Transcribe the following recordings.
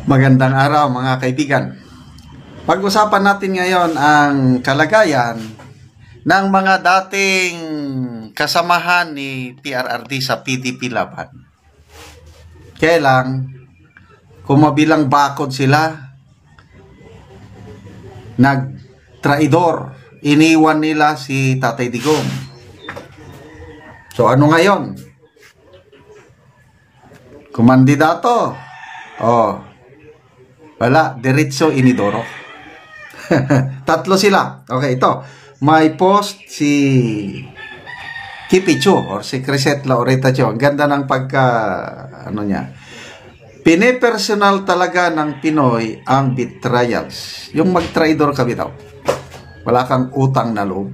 Magandang araw mga kaibigan. Pag-usapan natin ngayon ang kalagayan ng mga dating kasamahan ni PRRD sa PDP Laban. Kaya lang, kung mabilang bakod sila, nagtraidor, iniwan nila si Tatay Digong. So ano ngayon? Kumandidato. Wala, diretso inidoro. Tatlo sila. Okay, ito. May post si Kipi Chu or si Crisette Laureta Chu. Ang ganda ng niya. Pinipersonal talaga ng Pinoy ang betrayals. Yung mag-traidor kami daw. Wala kang utang na loob.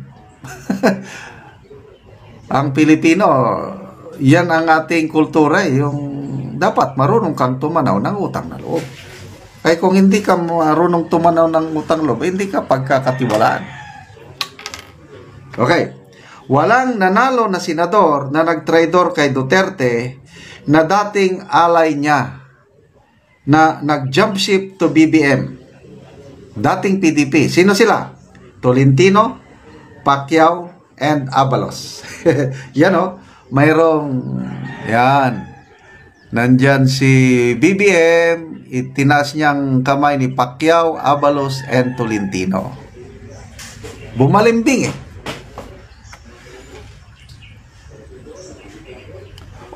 Ang Pilipino, yan ang ating kultura. Yung dapat marunong kang tumanaw ng utang na loob. Ay kung hindi ka marunong tumanaw ng utang loob, hindi ka pagkakatiwalaan. Okay. Walang nanalo na senador na nagtraidor kay Duterte na dating alay niya na nag-jump ship to BBM. Dating PDP. Sino sila? Tolentino, Pacquiao, and Abalos. Yan mayroong yan. Nandyan si BBM, itinaas niyang kamay ni Pacquiao, Abalos, and Tolentino. Bumalimbing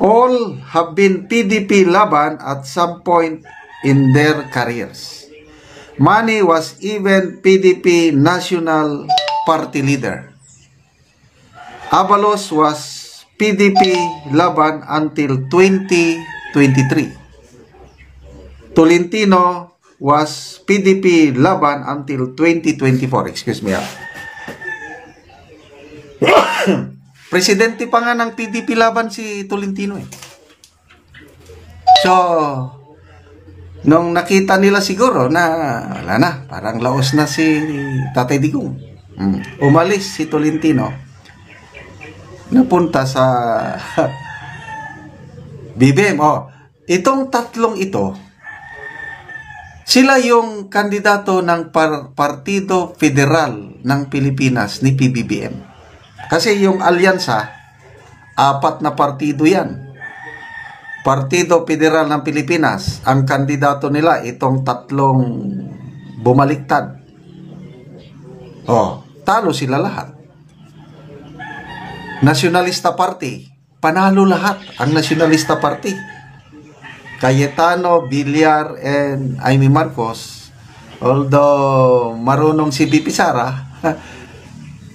All have been PDP Laban at some point in their careers. Manny was even PDP National Party Leader. Abalos was PDP Laban until 2023. Tolentino was PDP Laban until 2024. Excuse me. Presidente pa nga ng PDP Laban si Tolentino . So, nung nakita nila siguro na wala na, parang laos na si Tatay Digong. Umalis si Tolentino. Napunta sa BBM. Itong tatlong ito, sila yung kandidato ng Partido Federal ng Pilipinas ni PBBM. Kasi yung alyansa, 4 na partido yan. Partido Federal ng Pilipinas, ang kandidato nila, itong tatlong bumaliktad. Talo sila lahat. Nacionalista Party, panalo lahat ang Nacionalista Party. Cayetano, Villar, and Amy Marcos, although marunong si BP Sara,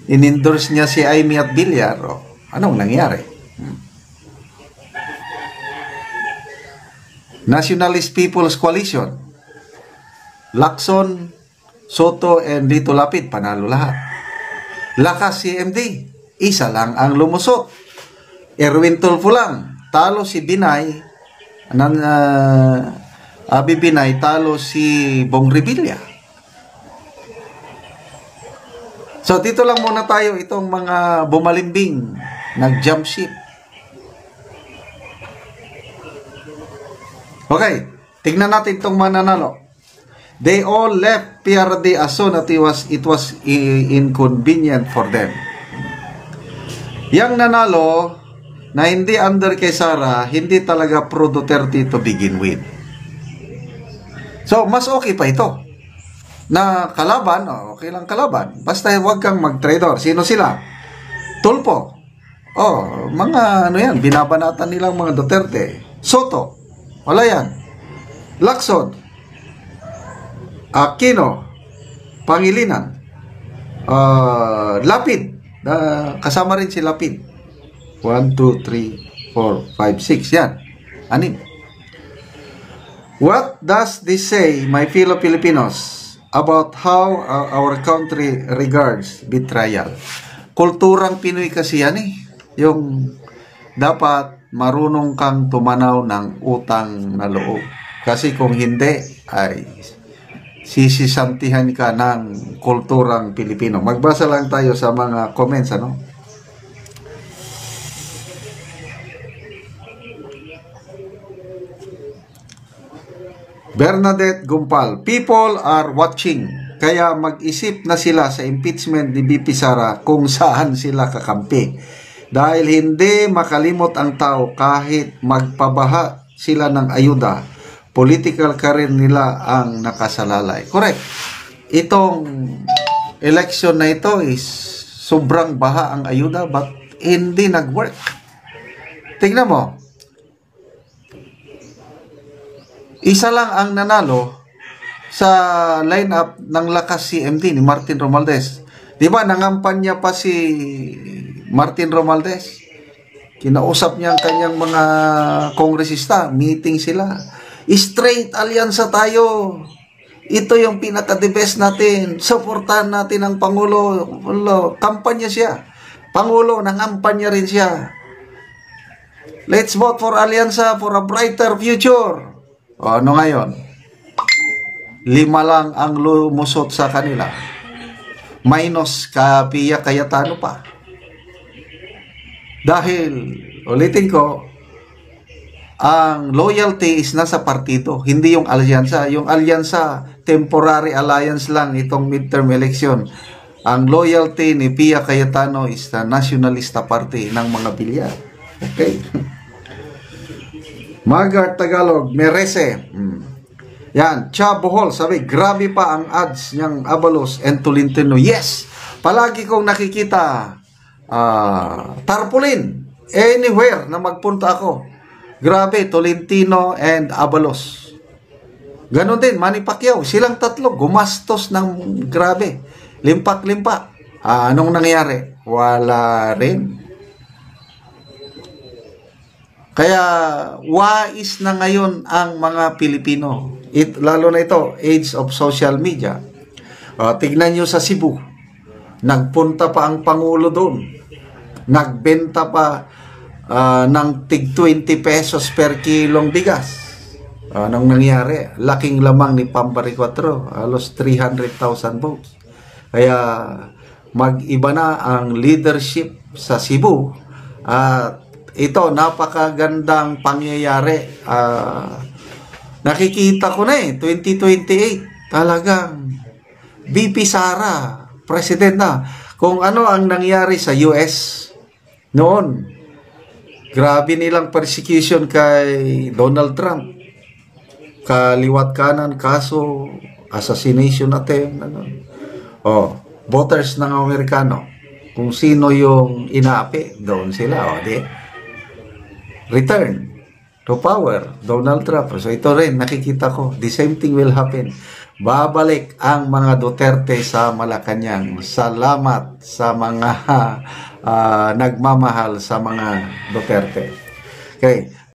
in-endorse niya si Amy at Villar. Anong nangyari? Nationalist People's Coalition, Lacson, Soto, and Lito Lapid, panalo lahat. Lakas CMD, isa lang ang lumusot. Erwin Tulfo lang, talo si Binay, Abi Binay, talo si Bong Revilla. So, dito lang muna tayo itong mga bumalimbing, nag-jump ship. Okay, tignan natin itong mananalo. They all left PRD as soon as it was inconvenient for them. Yang nanalo na hindi under kay Sara, hindi talaga pro Duterte to begin with. So, mas okay pa ito. Na kalaban, okay lang kalaban. Basta huwag kang mag-traidor. Sino sila? Tulfo. Mga binabanatan nilang mga Duterte. Soto. Wala yan. Lacson. Aquino. Pangilinan. Lapid. Kasama rin si Lapid. 1, 2, 3, 4, 5, 6. Yan. 6. What does this say, my fellow Filipinos, about how our country regards betrayal? Kulturang Pinoy kasi yan yung dapat marunong kang tumanaw ng utang na loob. Kasi kung hindi, ay sisisantihan ka ng kulturang Pilipino. Magbasa lang tayo sa mga comments, Bernadette Gumpal, people are watching. Kaya mag-isip na sila sa impeachment ni BP Sara kung saan sila kakampi. Dahil hindi makalimot ang tao kahit magpabaha sila ng ayuda, political career nila ang nakasalalay. Correct. Itong election na ito is sobrang baha ang ayuda but hindi nag-work. Tingnan mo. Isa lang ang nanalo sa lineup ng lakas CMD ni Martin Romualdez. Di ba nangampanya pa si Martin Romualdez? Kinausap niya ang kanyang mga kongresista, meeting sila. Straight alyansa tayo. Ito yung pinaka-the best natin. Suportahan natin ang Pangulo. Kampanya siya. Pangulo, nangampanya rin siya. Let's vote for alyansa for a brighter future. O, ano ngayon? 5 lang ang lumusot sa kanila. Minus Pia Cayetano pa. Dahil, ulitin ko, ang loyalty is nasa partido, hindi yung alyansa. Yung alyansa, temporary alliance lang itong midterm election. Ang loyalty ni Pia Cayetano is the Nacionalista Party ng mga bilyar. Okay? Margaret Tagalog, Merese. Yan, Cha Bohol, sabi, grabe pa ang ads niyang Abalos and Tolentino. Yes! Palagi kong nakikita tarpaulin anywhere na magpunta ako. Grabe, Tolentino and Abalos. Ganon din, Manny Pacquiao. Silang tatlo, gumastos ng grabe. Limpak-limpak. Anong nangyari? Wala rin. Kaya, wais na ngayon ang mga Pilipino. Lalo na ito, age of social media. Tignan nyo sa Cebu. Nagpunta pa ang Pangulo doon. Nagbenta pa ng tig 20 pesos per kilong bigas. Anong nangyari? Laking lamang ni Pampari 4. Halos 300,000 votes. Kaya, mag-iba na ang leadership sa Cebu. Ito, napakagandang pangyayari. Nakikita ko na 2028. Talagang BP Sara, president na. Kung ano ang nangyari sa US noon, grabe nilang persecution kay Donald Trump. Kaliwat kanan, kaso, assassination attempt. Voters ng Amerikano. Kung sino yung inaapi, doon sila. Return to power, Donald Trump. So ito rin, nakikita ko, the same thing will happen. Babalik ang mga Duterte sa Malacanang. Salamat sa mga nagmamahal sa mga Duterte. Okay.